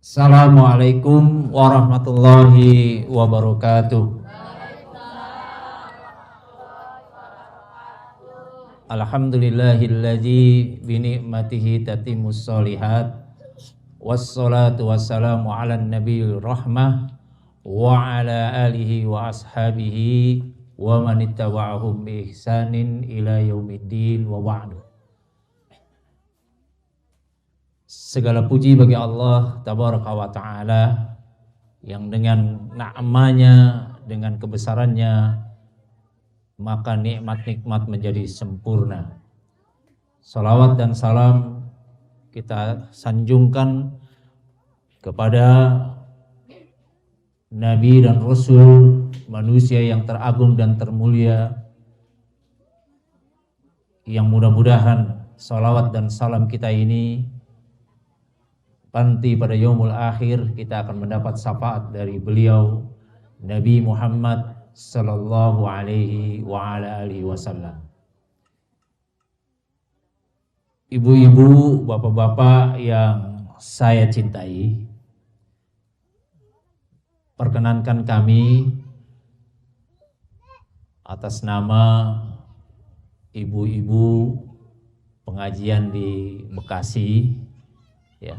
Assalamualaikum warahmatullahi wabarakatuh. Alhamdulillahilladzi binikmatihi tatimmus sholihat. Wassalatu wassalamu ala nabiyil rahmah wa ala alihi wa ashabihi wa man ittaba'ahum bi ihsanin ila yaumiddin wa ba'du. Segala puji bagi Allah tabaraka wa ta'ala yang dengan na'amanya, dengan kebesarannya, maka nikmat-nikmat menjadi sempurna. Salawat dan salam kita sanjungkan kepada Nabi dan Rasul, manusia yang teragung dan termulia, yang mudah-mudahan salawat dan salam kita ini nanti pada yaumul akhir kita akan mendapat syafaat dari beliau Nabi Muhammad sallallahu alaihi wa ala alihi wasallam. Ibu-ibu, bapak-bapak yang saya cintai, perkenankan kami atas nama ibu-ibu pengajian di Bekasi, ya,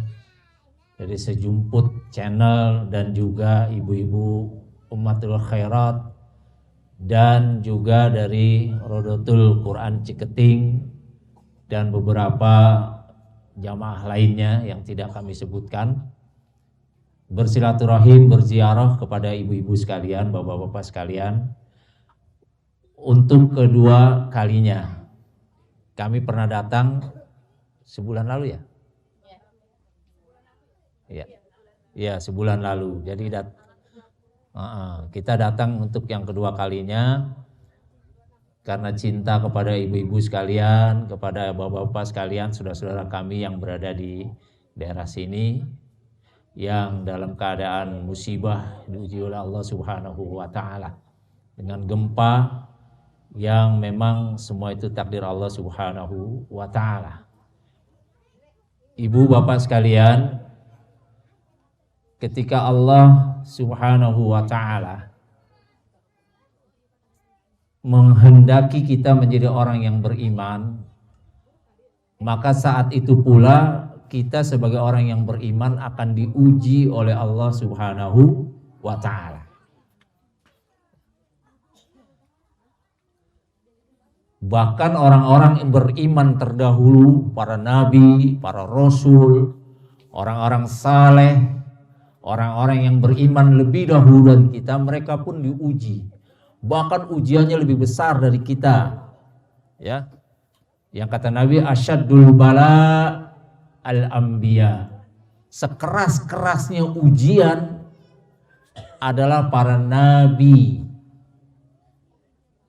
dari sejumput channel dan juga ibu-ibu Ummatul Khairat dan juga dari Rodotul Quran Ciketing dan beberapa jamaah lainnya yang tidak kami sebutkan, bersilaturahim, berziarah kepada ibu-ibu sekalian, bapak-bapak sekalian. Untuk kedua kalinya kami pernah datang sebulan lalu, ya? Ya, sebulan lalu. Jadi kita datang untuk yang kedua kalinya karena cinta kepada ibu-ibu sekalian, kepada bapak-bapak sekalian, saudara-saudara kami yang berada di daerah sini yang dalam keadaan musibah diuji oleh Allah Subhanahu wa ta'ala dengan gempa yang memang semua itu takdir Allah Subhanahu wa ta'ala. Ibu bapak sekalian, ketika Allah Subhanahu wa ta'ala menghendaki kita menjadi orang yang beriman, maka saat itu pula kita sebagai orang yang beriman akan diuji oleh Allah Subhanahu wa ta'ala. Bahkan orang-orang yang beriman terdahulu, para nabi, para rasul, orang-orang saleh, orang-orang yang beriman lebih dahulu dari kita, mereka pun diuji. Bahkan ujiannya lebih besar dari kita. Ya. Yang kata Nabi, asyaddul bala al-anbiya. Sekeras-kerasnya ujian adalah para nabi.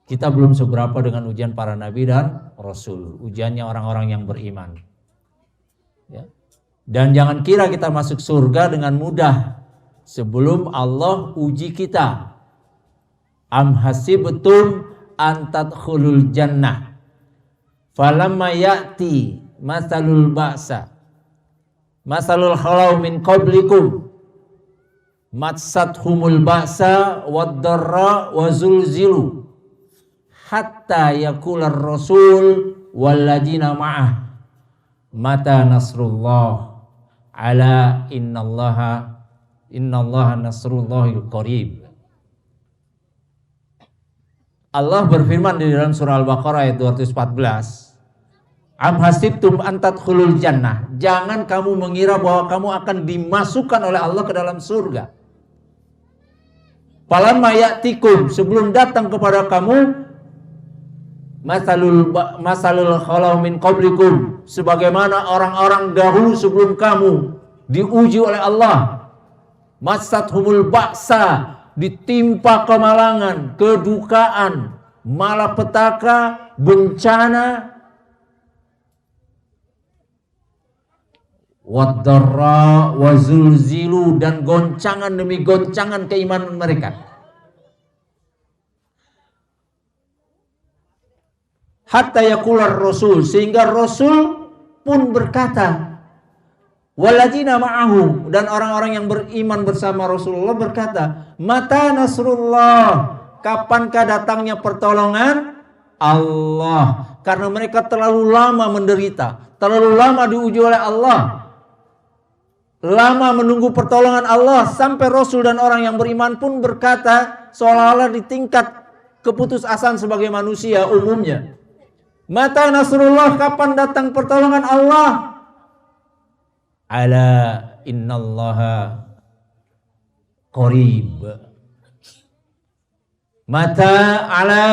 Kita belum seberapa dengan ujian para nabi dan rasul. Ujiannya orang-orang yang beriman. Ya. Dan jangan kira kita masuk surga dengan mudah sebelum Allah uji kita. Am hasibtum an tadkhulul jannah falamma ya'ti masalul ba'sa masalul khalau min qablikum matsathumul ba'sa wad-dharra wa zulzilu hatta yaqular rasul walladzina ma'ah mata nasrullah ala innallaha nasrullahil qarib. Allah berfirman di dalam surah Al-Baqarah ayat 214, am hasibtum an tadkhulul jannah, jangan kamu mengira bahwa kamu akan dimasukkan oleh Allah ke dalam surga. Falamma ya'tikum, sebelum datang kepada kamu masalul khalau min qablikum, sebagaimana orang-orang dahulu sebelum kamu diuji oleh Allah. Masathumul ba'sa, ditimpa kemalangan, kedukaan, malapetaka, bencana, wad-dharra wa zulzilu, dan goncangan demi goncangan keimanan mereka. Hatta yaqular rasul, sehingga rasul pun berkata, Walladzina ma'ahu, dan orang-orang yang beriman bersama Rasulullah berkata, mata nasrullah, kapankah datangnya pertolongan Allah? Karena mereka terlalu lama menderita, terlalu lama diuji oleh Allah, lama menunggu pertolongan Allah, sampai Rasul dan orang yang beriman pun berkata seolah-olah di tingkat keputusasaan sebagai manusia umumnya, mata nasrullah, kapan datang pertolongan Allah? Ala innallaha qarib. Mata ala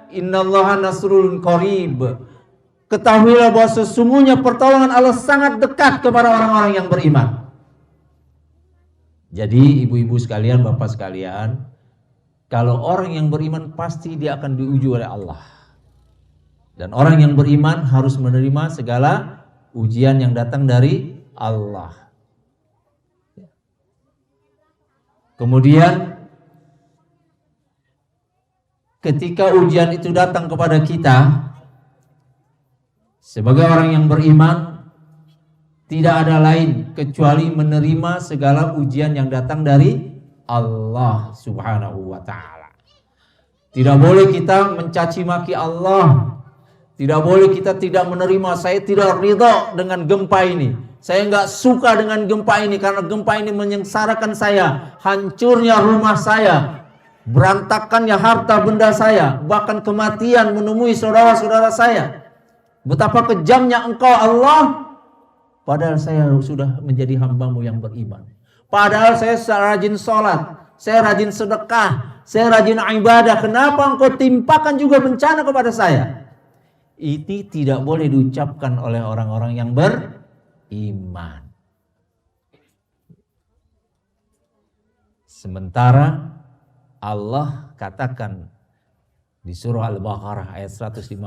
innallaha nasrul qarib. Ketahuilah bahwa sesungguhnya pertolongan Allah sangat dekat kepada orang-orang yang beriman. Jadi ibu-ibu sekalian, bapak sekalian, kalau orang yang beriman pasti dia akan diuji oleh Allah. Dan orang yang beriman harus menerima segala ujian yang datang dari Allah. Kemudian ketika ujian itu datang kepada kita, sebagai orang yang beriman, tidak ada lain kecuali menerima segala ujian yang datang dari Allah Subhanahu wa ta'ala. Tidak boleh kita mencaci maki Allah. Tidak boleh kita tidak menerima, saya tidak ridho dengan gempa ini. Saya nggak suka dengan gempa ini karena gempa ini menyengsarakan saya. Hancurnya rumah saya, berantakannya harta benda saya, bahkan kematian menemui saudara-saudara saya. Betapa kejamnya engkau Allah, padahal saya sudah menjadi hambamu yang beriman. Padahal saya rajin sholat, saya rajin sedekah, saya rajin ibadah. Kenapa engkau timpakan juga bencana kepada saya? Ini tidak boleh diucapkan oleh orang-orang yang beriman. Sementara Allah katakan di surah Al-Baqarah ayat 155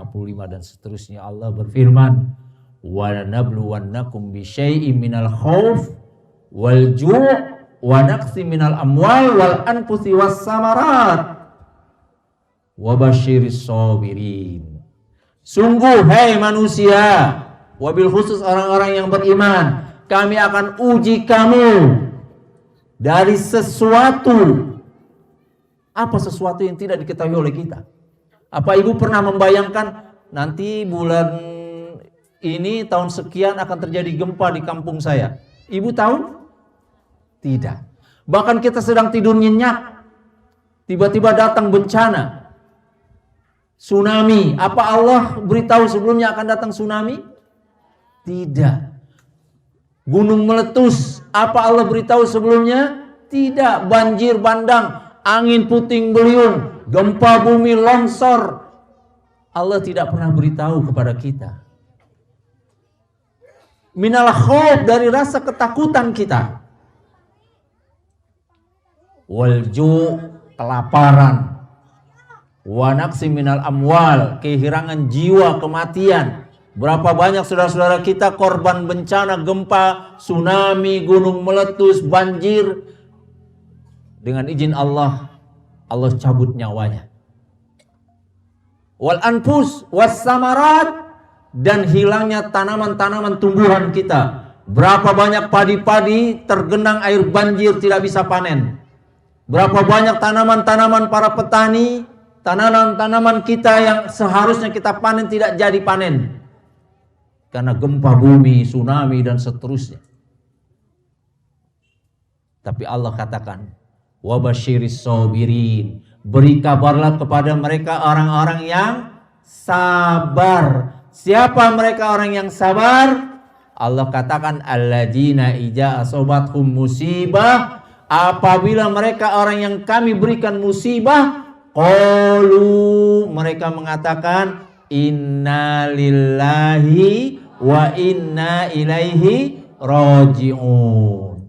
dan seterusnya, Allah berfirman, wa nabluwannakum bisyai'im minal khauf wal ju' wa naqsi minal amwal wal anfusi was samarat wa basyiris sabirin. Sungguh hai manusia, wabil khusus orang-orang yang beriman, kami akan uji kamu dari sesuatu. Apa sesuatu yang tidak diketahui oleh kita? Apa ibu pernah membayangkan nanti bulan ini tahun sekian akan terjadi gempa di kampung saya? Ibu tahu? Tidak. Bahkan kita sedang tidur nyenyak, tiba-tiba datang bencana, tsunami. Apa Allah beritahu sebelumnya akan datang tsunami? Tidak. Gunung meletus. Apa Allah beritahu sebelumnya? Tidak. Banjir bandang, angin puting beliung, gempa bumi, longsor. Allah tidak pernah beritahu kepada kita. Minal khauf, dari rasa ketakutan kita. Wal ju', kelaparan. Wa naqsi minal amwal, kehilangan jiwa, kematian. Berapa banyak saudara-saudara kita korban bencana gempa, tsunami, gunung meletus, banjir. Dengan izin Allah, Allah cabut nyawanya. Wal anfus was samarat, dan hilangnya tanaman-tanaman tumbuhan kita. Berapa banyak padi-padi tergenang air banjir tidak bisa panen. Berapa banyak tanaman-tanaman para petani, tanaman-tanaman kita yang seharusnya kita panen tidak jadi panen karena gempa bumi, tsunami dan seterusnya. Tapi Allah katakan, wa basyiris sabirin, beri kabarlah kepada mereka orang-orang yang sabar. Siapa mereka orang yang sabar? Allah katakan, alladzina idza asobathum musibah, apabila mereka orang yang kami berikan musibah, qalu, mereka mengatakan, inna lillahi wa inna ilaihi raji'un.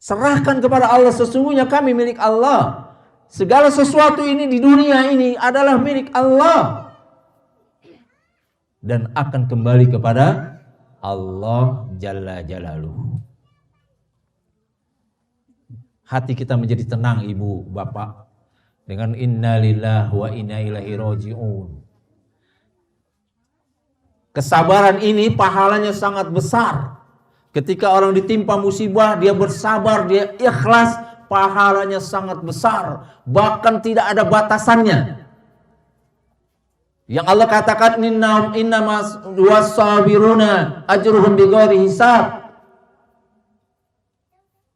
Serahkan kepada Allah, sesungguhnya kami milik Allah. Segala sesuatu ini di dunia ini adalah milik Allah dan akan kembali kepada Allah Jalla Jalaluhu. Hati kita menjadi tenang ibu, bapak, dengan inna lillahi wa inna ilaihi raji'un. Kesabaran ini pahalanya sangat besar. Ketika orang ditimpa musibah, dia bersabar, dia ikhlas, pahalanya sangat besar, bahkan tidak ada batasannya. Yang Allah katakan innamas wasabiruna ajruhum bighairi hisab.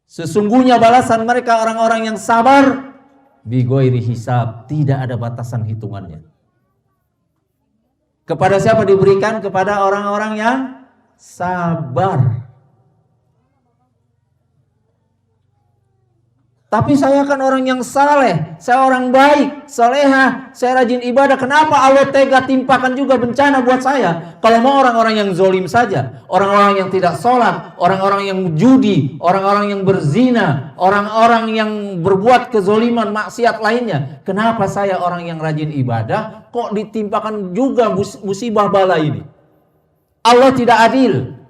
Sesungguhnya balasan mereka orang-orang yang sabar bighairi hisab, tidak ada batasan hitungannya. Kepada siapa diberikan? Kepada orang-orang yang sabar. Tapi saya kan orang yang saleh, saya orang baik, salehah, saya rajin ibadah. Kenapa Allah tega timpakan juga bencana buat saya? Kalau mau orang-orang yang zolim saja, orang-orang yang tidak sholat, orang-orang yang judi, orang-orang yang berzina, orang-orang yang berbuat kezoliman, maksiat lainnya. Kenapa saya orang yang rajin ibadah kok ditimpakan juga musibah bala ini? Allah tidak adil.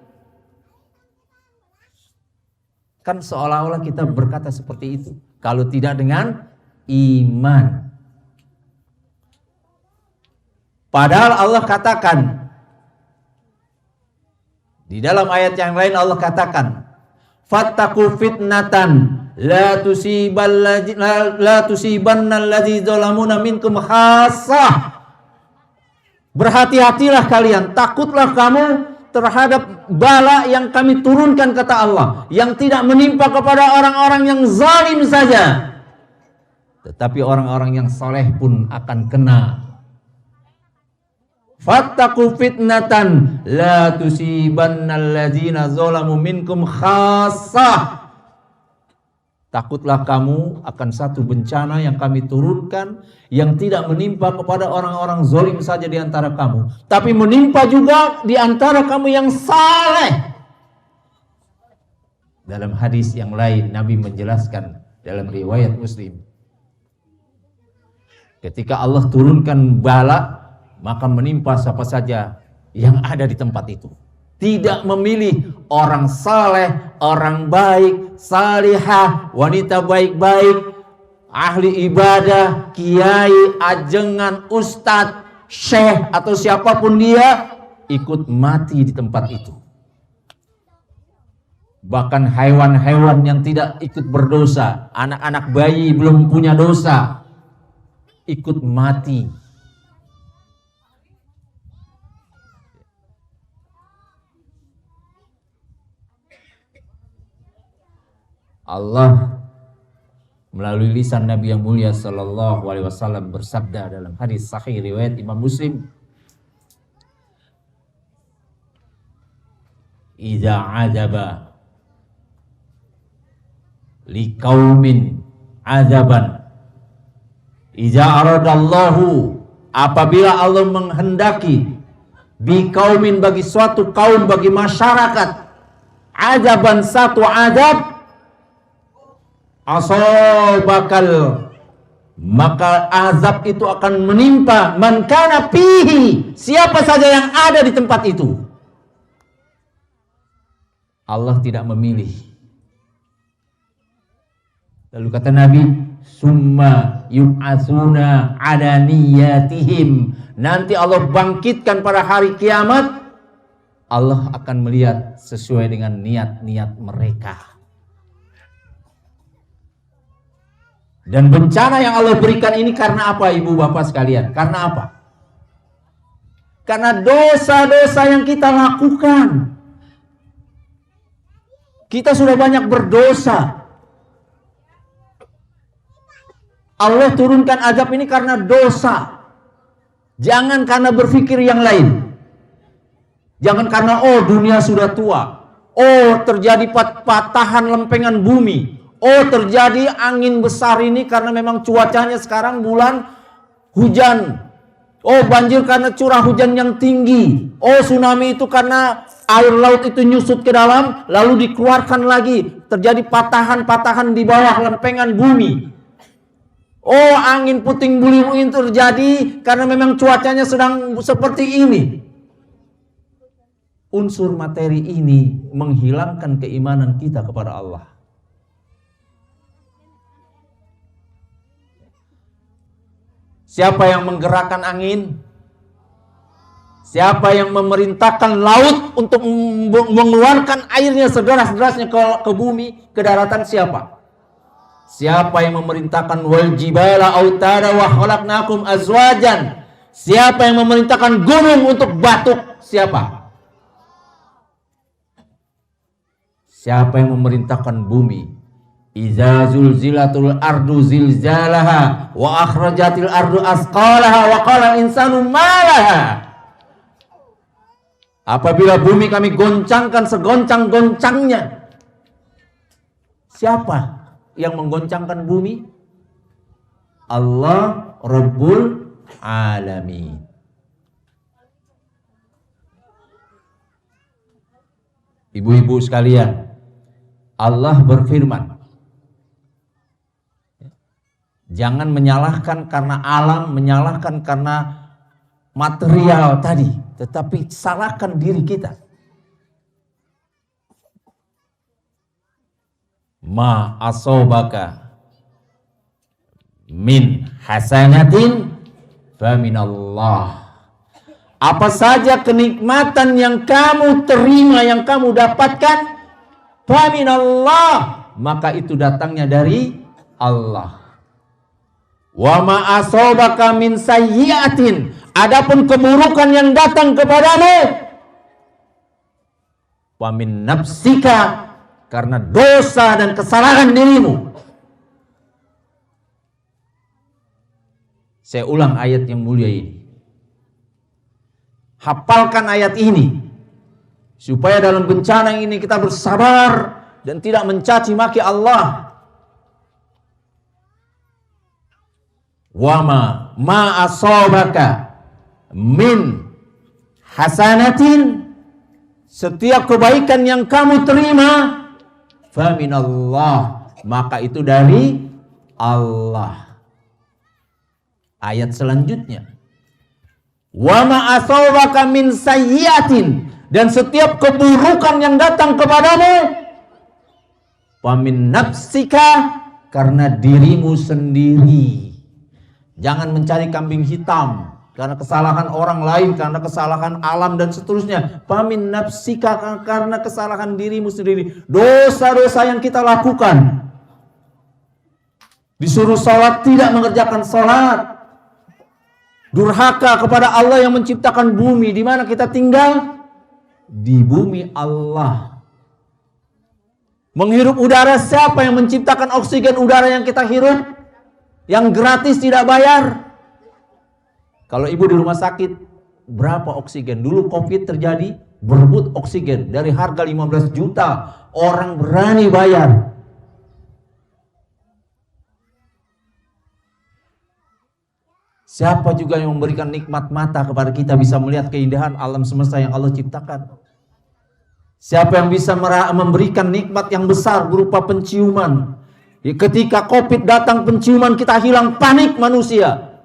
Kan seolah-olah kita berkata seperti itu. Kalau tidak dengan iman. Padahal Allah katakan. Di dalam ayat yang lain Allah katakan. Fattaqu fitnatan la tusibanna alladzi zalamuna minkum khassah. Berhati-hatilah kalian, takutlah kamu terhadap bala yang kami turunkan, kata Allah, yang tidak menimpa kepada orang-orang yang zalim saja, tetapi orang-orang yang saleh pun akan kena. Fattaqu fitnatan la tusibanna alladzina zalamu minkum khassah. Takutlah kamu akan satu bencana yang kami turunkan yang tidak menimpa kepada orang-orang zalim saja di antara kamu, tapi menimpa juga di antara kamu yang saleh. Dalam hadis yang lain Nabi menjelaskan dalam riwayat Muslim, ketika Allah turunkan bala, maka menimpa siapa saja yang ada di tempat itu. Tidak memilih orang saleh, orang baik, salihah, wanita baik-baik, ahli ibadah, kiai, ajengan, ustadz, syekh, atau siapapun dia, ikut mati di tempat itu. Bahkan hewan-hewan yang tidak ikut berdosa, anak-anak bayi belum punya dosa, ikut mati. Allah melalui lisan Nabi yang mulia sallallahu alaihi wasallam bersabda dalam hadis sahih riwayat Imam Muslim, "Idza azaba liqaumin azaban, idza aradallahu, apabila Allah menghendaki biqaumin, bagi suatu kaum, bagi masyarakat, azaban, satu azab, asabakal, maka azab itu akan menimpa man kana fihi, siapa saja yang ada di tempat itu." Allah tidak memilih. Lalu kata Nabi, summa yub'atsuna ala niyatihim, nanti Allah bangkitkan pada hari kiamat, Allah akan melihat sesuai dengan niat-niat mereka. Dan bencana yang Allah berikan ini karena apa, ibu bapak sekalian? Karena apa? Karena dosa-dosa yang kita lakukan. Kita sudah banyak berdosa. Allah turunkan azab ini karena dosa. Jangan karena berpikir yang lain. Jangan karena dunia sudah tua. Terjadi patahan lempengan bumi. Terjadi angin besar ini karena memang cuacanya sekarang bulan hujan. Banjir karena curah hujan yang tinggi. Tsunami itu karena air laut itu nyusut ke dalam lalu dikeluarkan lagi. Terjadi patahan-patahan di bawah lempengan bumi. Angin puting beliung ini terjadi karena memang cuacanya sedang seperti ini. Unsur materi ini menghilangkan keimanan kita kepada Allah. Siapa yang menggerakkan angin? Siapa yang memerintahkan laut untuk mengeluarkan airnya sederas-derasnya ke bumi, ke daratan? Siapa? Siapa yang memerintahkan wal jibala autada wa khalaqnakum azwajan? Siapa yang memerintahkan gunung untuk batuk? Siapa? Siapa yang memerintahkan bumi? Iza zulzilatul ardu zilzalaha wa akhrajatil ardu asqalaha wa qala insanu malaha. Apabila bumi kami goncangkan segoncang-goncangnya. Siapa yang menggoncangkan bumi? Allah Rabbul Alamin. Ibu-ibu sekalian, Allah berfirman, jangan menyalahkan karena alam, menyalahkan karena material tadi, tetapi salahkan diri kita. Ma asobaka min hasanatin faminallah. Apa saja kenikmatan yang kamu terima, yang kamu dapatkan, faminallah, maka itu datangnya dari Allah. Wa ma asobaka min sayyiatin, adapun keburukan yang datang kepadamu, wa min nafsika, karena dosa dan kesalahan dirimu. Saya ulang ayat yang mulia ini. Hafalkan ayat ini supaya dalam bencana ini kita bersabar dan tidak mencaci maki Allah. Wa ma asobaka min hasanatin, setiap kebaikan yang kamu terima, faminallah, maka itu dari Allah. Ayat selanjutnya, wa ma asobaka min sayyiatin, dan setiap keburukan yang datang kepadamu, famin nafsika, karena dirimu sendiri. Jangan mencari kambing hitam karena kesalahan orang lain, karena kesalahan alam dan seterusnya. Famin nafsika, karena kesalahan dirimu sendiri. Dosa-dosa yang kita lakukan, disuruh sholat tidak mengerjakan sholat, durhaka kepada Allah yang menciptakan bumi. Di mana kita tinggal? Di bumi Allah. Menghirup udara, siapa yang menciptakan oksigen udara yang kita hirup? Yang gratis, tidak bayar. Kalau ibu di rumah sakit, berapa oksigen? Dulu COVID terjadi, berebut oksigen dari harga 15 juta. Orang berani bayar. Siapa juga yang memberikan nikmat mata kepada kita bisa melihat keindahan alam semesta yang Allah ciptakan? Siapa yang bisa memberikan nikmat yang besar berupa penciuman? Ketika COVID datang, penciuman kita hilang, panik manusia.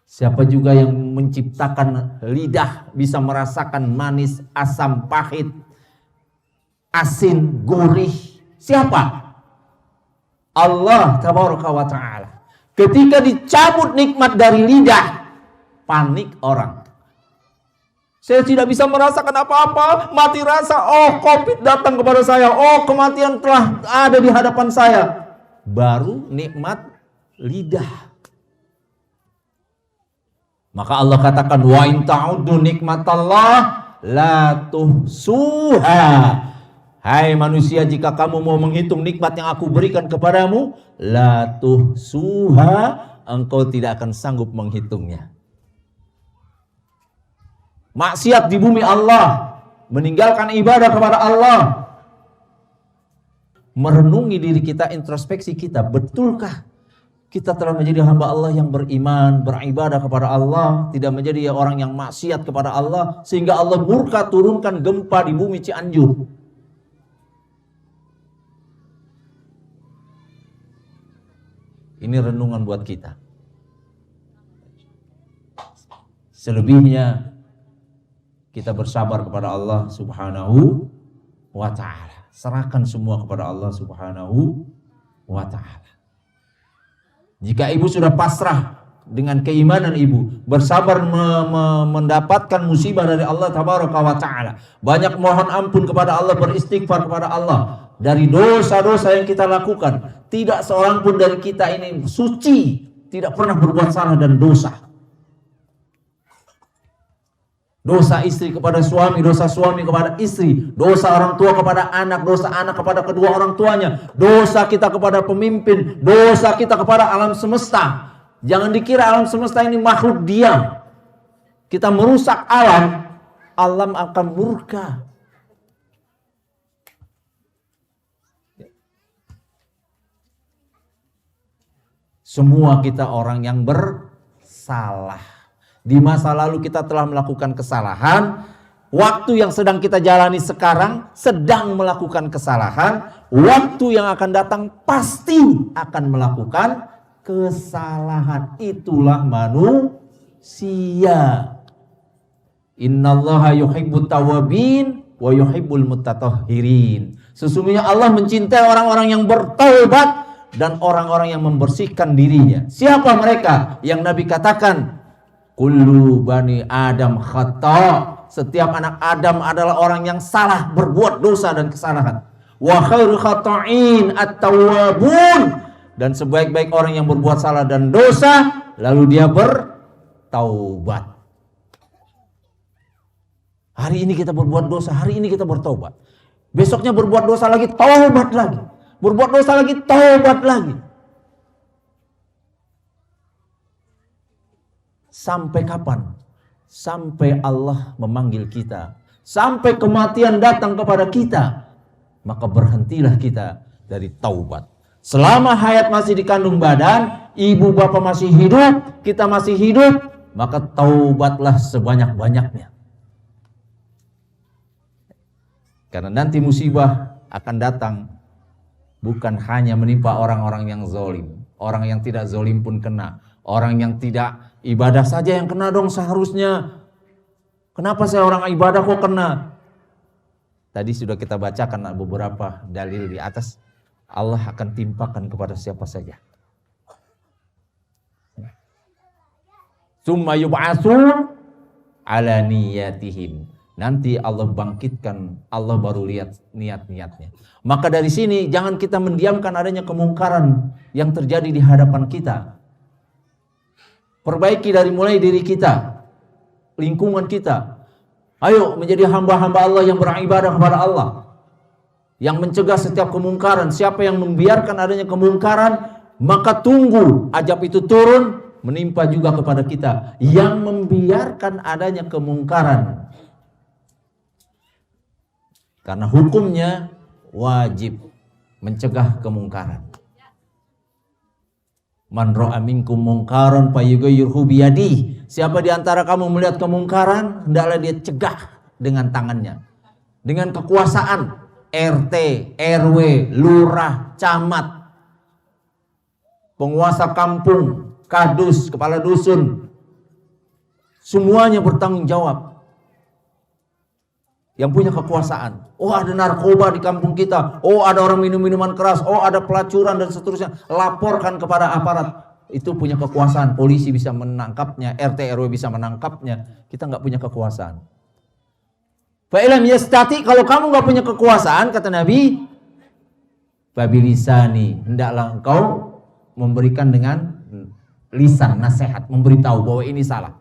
Siapa juga yang menciptakan lidah bisa merasakan manis, asam, pahit, asin, gurih? Siapa? Allah tabaraka wa ta'ala. Ketika dicabut nikmat dari lidah, panik orang. Saya tidak bisa merasakan apa-apa, mati rasa. Oh, COVID datang kepada saya. Oh, kematian telah ada di hadapan saya. Baru nikmat lidah. Maka Allah katakan, wa in ta'uddu nikmatallah la tuhsuha. Hai manusia, jika kamu mau menghitung nikmat yang aku berikan kepadamu, la tuhsuha, engkau tidak akan sanggup menghitungnya. Maksiat di bumi Allah, meninggalkan ibadah kepada Allah. Merenungi diri kita, introspeksi kita, betulkah kita telah menjadi hamba Allah yang beriman, beribadah kepada Allah, tidak menjadi orang yang maksiat kepada Allah, sehingga Allah murka turunkan gempa di bumi Cianjur. Ini renungan buat kita. Selebihnya kita bersabar kepada Allah Subhanahu wa ta'ala. Serahkan semua kepada Allah Subhanahu wa ta'ala. Jika ibu sudah pasrah dengan keimanan ibu, bersabar mendapatkan musibah dari Allah Tabaraka wa Ta'ala. Banyak mohon ampun kepada Allah, beristighfar kepada Allah dari dosa-dosa yang kita lakukan. Tidak seorang pun dari kita ini suci, tidak pernah berbuat salah dan dosa. Dosa istri kepada suami, dosa suami kepada istri, dosa orang tua kepada anak, dosa anak kepada kedua orang tuanya, dosa kita kepada pemimpin, dosa kita kepada alam semesta. Jangan dikira alam semesta ini makhluk diam. Kita merusak alam, alam akan murka. Semua kita orang yang bersalah. Di masa lalu kita telah melakukan kesalahan. Waktu yang sedang kita jalani sekarang sedang melakukan kesalahan. Waktu yang akan datang pasti akan melakukan kesalahan. Itulah manusia. Innallaha yuhibbut tawwabin wa yuhibbul mutatahhirin. Sesungguhnya Allah mencintai orang-orang yang bertaubat dan orang-orang yang membersihkan dirinya. Siapa mereka? Yang Nabi katakan, kullu bani Adam khata. Setiap anak Adam adalah orang yang salah, berbuat dosa dan kesalahan. Wa khairu khata'in at-tawwabun. Dan sebaik-baik orang yang berbuat salah dan dosa, lalu dia bertaubat. Hari ini kita berbuat dosa, hari ini kita bertaubat. Besoknya berbuat dosa lagi, taubat lagi. Berbuat dosa lagi, taubat lagi. Sampai kapan? Sampai Allah memanggil kita. Sampai kematian datang kepada kita. Maka berhentilah kita dari taubat. Selama hayat masih di kandung badan, ibu bapak masih hidup, kita masih hidup, maka taubatlah sebanyak-banyaknya. Karena nanti musibah akan datang bukan hanya menimpa orang-orang yang zalim. Orang yang tidak zalim pun kena. Orang yang tidak ibadah saja yang kena dong seharusnya. Kenapa saya orang ibadah kok kena? Tadi sudah kita bacakan beberapa dalil di atas. Allah akan timpakan kepada siapa saja. Summa yub'atsun ala niyatihim. Nanti Allah bangkitkan, Allah baru lihat niat-niatnya. Maka dari sini jangan kita mendiamkan adanya kemungkaran yang terjadi di hadapan kita. Perbaiki dari mulai diri kita, lingkungan kita. Ayo menjadi hamba-hamba Allah yang beribadah kepada Allah. Yang mencegah setiap kemungkaran. Siapa yang membiarkan adanya kemungkaran, maka tunggu ajab itu turun menimpa juga kepada kita. Yang membiarkan adanya kemungkaran. Karena hukumnya wajib mencegah kemungkaran. Man ra'a minkum mungkaran falyughayyirhu biyadihi. Siapa di antara kamu melihat kemungkaran, hendaklah dia cegah dengan tangannya. Dengan kekuasaan RT, RW, lurah, camat, penguasa kampung, kadus, kepala dusun. Semuanya bertanggung jawab. Yang punya kekuasaan. Oh, ada narkoba di kampung kita. Oh, ada orang minum minuman keras. Oh, ada pelacuran dan seterusnya. Laporkan kepada aparat. Itu punya kekuasaan. Polisi bisa menangkapnya. RT RW bisa menangkapnya. Kita nggak punya kekuasaan. Fa'ilam yastati, kalau kamu nggak punya kekuasaan, kata Nabi, fabilisani, hendaklah engkau memberikan dengan lisan, nasihat, memberitahu bahwa ini salah.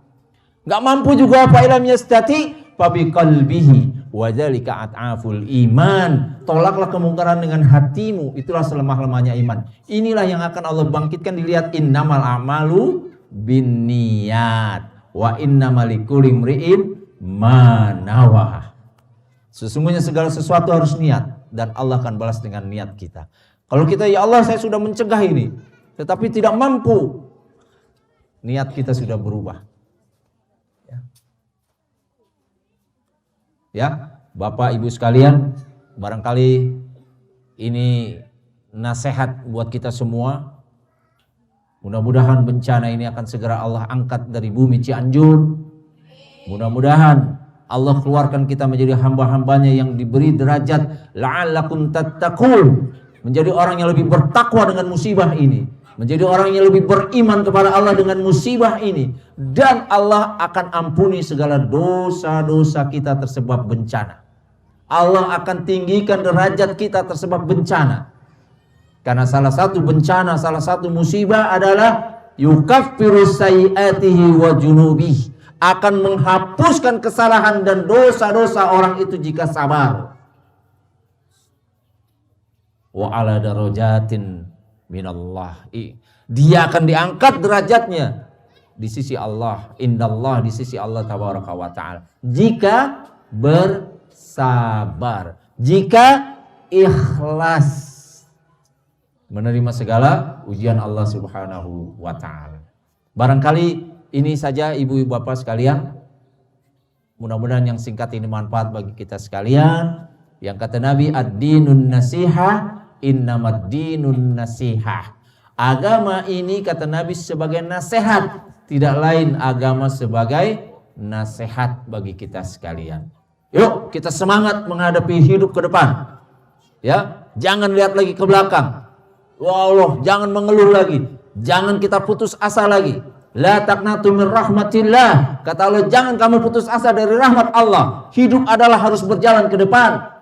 Nggak mampu juga, fa'ilam yastati, fabiqalbihi. Wadzalika at'aful iman. Tolaklah kemungkaran dengan hatimu. Itulah selemah-lemahnya iman. Inilah yang akan Allah bangkitkan. Dilihat innamal a'malu binniyat wa innamal likulli imri'in ma nawa. Sesungguhnya segala sesuatu harus niat dan Allah akan balas dengan niat kita. Kalau kita, ya Allah saya sudah mencegah ini tetapi tidak mampu, niat kita sudah berubah. Ya, Bapak Ibu sekalian, barangkali ini nasihat buat kita semua. Mudah-mudahan bencana ini akan segera Allah angkat dari bumi Cianjur. Mudah-mudahan Allah keluarkan kita menjadi hamba-hambanya yang diberi derajat la'allakum tattaqun, menjadi orang yang lebih bertakwa dengan musibah ini. menjadi orang yang lebih beriman kepada Allah dengan musibah ini, dan Allah akan ampuni segala dosa-dosa kita tersebab bencana. Allah akan tinggikan derajat kita tersebab bencana. Karena salah satu bencana, salah satu musibah adalah yukaffiru sayyi'atihi wa junubihi, akan menghapuskan kesalahan dan dosa-dosa orang itu jika sabar. Wa ala darajatin minallah, dia akan diangkat derajatnya di sisi Allah, indallah, di sisi Allah tabaraka wa ta'ala, jika bersabar, jika ikhlas menerima segala ujian Allah subhanahu wa ta'ala. Barangkali ini saja ibu-ibu bapak sekalian, mudah-mudahan yang singkat ini manfaat bagi kita sekalian. Yang kata Nabi, ad-dinun nasihah, innamad dinun nasihah. Agama ini kata Nabi sebagai nasihat, tidak lain agama sebagai nasihat bagi kita sekalian. Yuk kita semangat menghadapi hidup ke depan. Ya, jangan lihat lagi ke belakang. Ya Allah, jangan mengeluh lagi. Jangan kita putus asa lagi. La taqnatu min rahmatillah. Kata Allah, jangan kamu putus asa dari rahmat Allah. Hidup adalah harus berjalan ke depan.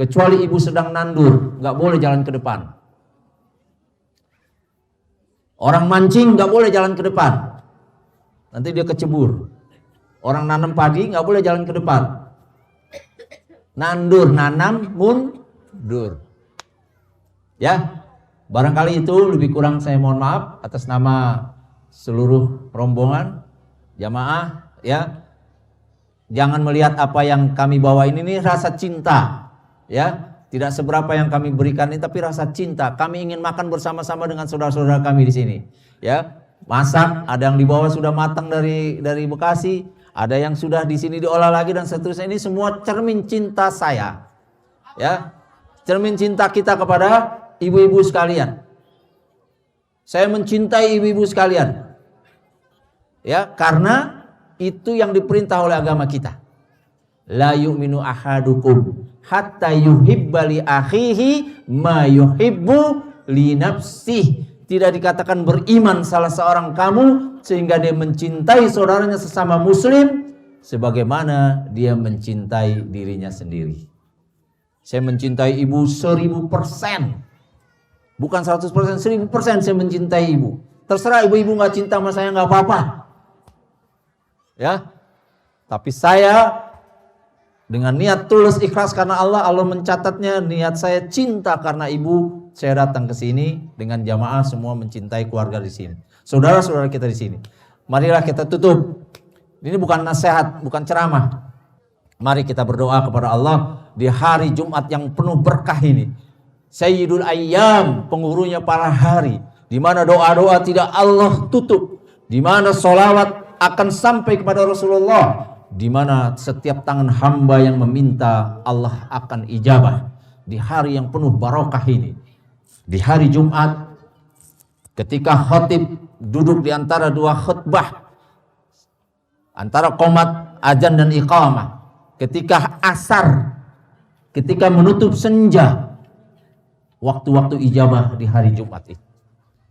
Kecuali ibu sedang nandur, nggak boleh jalan ke depan. Orang mancing nggak boleh jalan ke depan, nanti dia kecebur. Orang nanam padi nggak boleh jalan ke depan. Nandur, nanam, mundur. Ya, barangkali itu lebih kurang saya mohon maaf atas nama seluruh rombongan jamaah. Ya, jangan melihat apa yang kami bawa ini rasa cinta. Ya, tidak seberapa yang kami berikan ini, tapi rasa cinta. Kami ingin makan bersama-sama dengan saudara-saudara kami di sini. Ya, masak, ada yang dibawa sudah matang dari Bekasi, ada yang sudah di sini diolah lagi dan seterusnya. Ini semua cermin cinta saya. Ya, cermin cinta kita kepada ibu-ibu sekalian. Saya mencintai ibu-ibu sekalian. Ya, karena itu yang diperintah oleh agama kita. La yu'minu ahadukum hatta yuhibba li akhihi ma yuhibbu li nafsihi. Tidak dikatakan beriman salah seorang kamu sehingga dia mencintai saudaranya sesama muslim sebagaimana dia mencintai dirinya sendiri. Saya mencintai ibu 1000%. Bukan 100%, 1000% saya mencintai ibu. Terserah ibu-ibu gak cinta sama saya gak apa-apa. Ya, tapi saya dengan niat tulus ikhlas karena Allah mencatatnya niat saya cinta karena ibu. Saya datang ke sini dengan jamaah semua mencintai keluarga di sini. Saudara-saudara kita di sini. Marilah kita tutup. Ini bukan nasihat, bukan ceramah. Mari kita berdoa kepada Allah di hari Jumat yang penuh berkah ini. Sayyidul Ayyam, pengurunya para hari, di mana doa-doa tidak Allah tutup, di mana sholawat akan sampai kepada Rasulullah, di mana setiap tangan hamba yang meminta Allah akan ijabah. Di hari yang penuh barokah ini, di hari Jumat, ketika khatib duduk di antara dua khutbah, antara qomat, azan dan iqamah, ketika asar, ketika menutup senja, waktu-waktu ijabah di hari Jumat itu.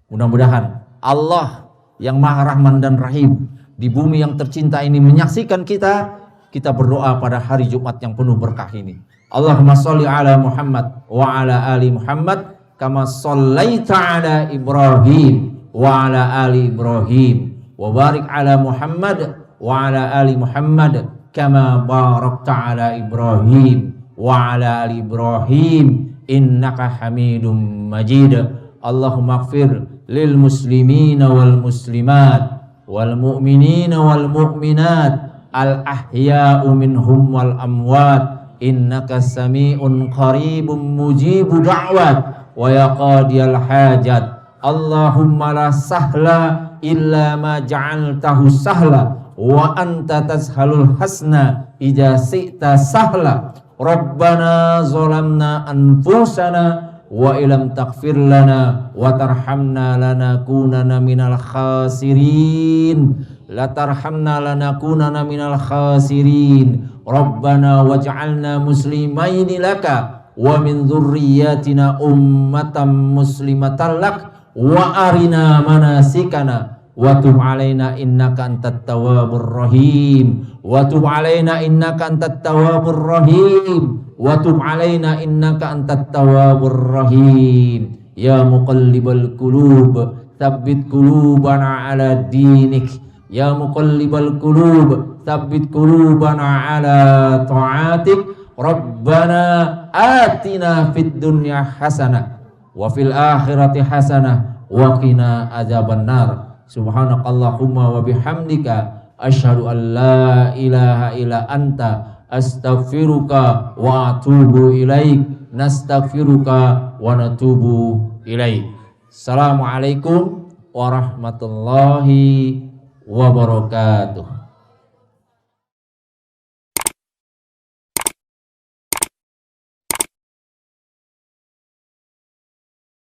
Mudah-mudahan Allah yang Maha Rahman dan Rahim di bumi yang tercinta ini menyaksikan kita berdoa pada hari Jumat yang penuh berkah ini. Allahumma sholli ala Muhammad wa ala ali Muhammad kama shallaita ala Ibrahim wa ala ali Ibrahim wa barik ala Muhammad wa ala ali Muhammad kama barakta ala Ibrahim wa ala ali Ibrahim innaka Hamidum Majid. Allahumma ighfir lil muslimina wal muslimat wal mu'minina wal mu'minat al ahya'u minhum wal amwat innaka sami'un qaribun mujibu da'wat wa yaqadiyal hajat. Allahumma la sahla illa ma ja'altahu sahla wa anta tazhalul hasna idza syi'ta sahla. Rabbana zalamna anfusana wa ilam taghfir lana wa tarhamna lanakunanna minal khasirin. La tarhamna lanakunanna minal khasirin. Rabbana waj'alna muslimaini laka wa min dzurriyyatina ummatan muslimatan lak wa arina manasikana wa tub alaina innaka antat tawwabur rahim wa tub alaina innaka antat tawwabur rahim wa tub alaina innaka antat tawwabur rahim ya muqallibal qulub tsabbit qulubana ala dinik ya muqallibal qulub tsabbit qulubana ala ta'atik rabbana atina fid dunya hasanah wa fil akhirati hasanah wa qina adzabannar subhanakallahumma wa bihamdika asyhadu an la ilaha illa anta astaghfiruka wa atubu ilaik nastaghfiruka wa natubu ilaik. Assalamualaikum warahmatullahi wabarakatuh.